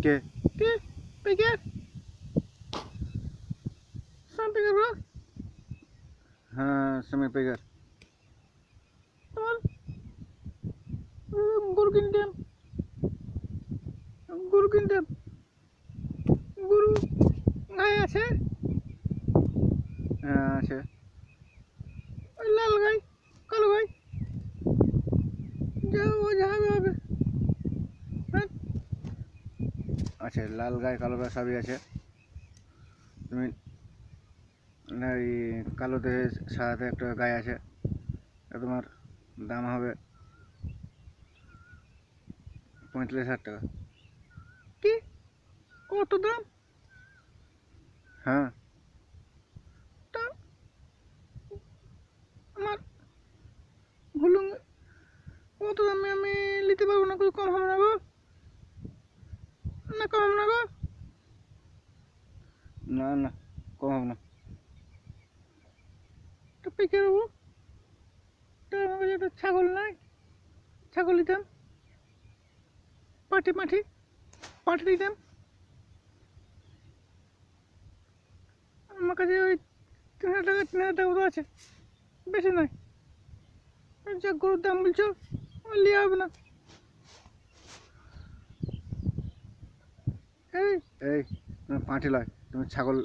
কে? কে? Pecker? সাম pecker bro? হ্যাঁ সমীর পেগার। তোমার গরু কিনতাম, গরু কিনতাম, গরু গায়ে আছে, হ্যাঁ আছে। ওই লাল গাই, কালো গাই, যা ও যা হবে। হ্যাঁ, আছে লাল গায়ে কালো গায়ে সবই আছে। তুমি এই কালোতে সাদাতে একটা গায়ে আছে, তোমার দাম হবে 35,000 টাকা। কি? কত দাম? হ্যাঁ তা আমার ভুলুন, কত দামে আমি নিতে পারবো না, কম হবে না গো? না কম হবে না গো? না না কম হবে না। তো পেকার হবো, তা আমার কাছে একটা ছাগল নাই, ছাগল নিতাম, পাঠি পাঠি পাঠি নিতাম। আমার কাছে ওই 3,000 টাকা মতো আছে, বেশি নয়। যা গরুর দাম বলছো লিয়ে হবে না। এই এই তুমি পাঁঠি লয়, তুমি ছাগল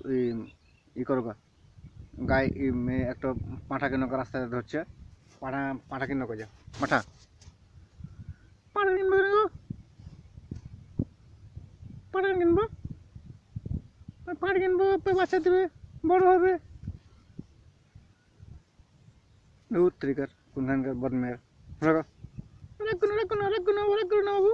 করো গা গায়ে একটা পাঁঠা কেন রাস্তায় ধরছে, পাঁঠা পাঁঠা কেন যা পাঁঠা। পাঠা কিনবো কেন গো? পাঠা কিনবো, পাঠা কিনবো, বাচ্চা দেবে, বড় হবে। তরিকার কোনখানকার বদমের। রাখবো না, রাখবো না, রাখবো না, রাখবো না বাবু।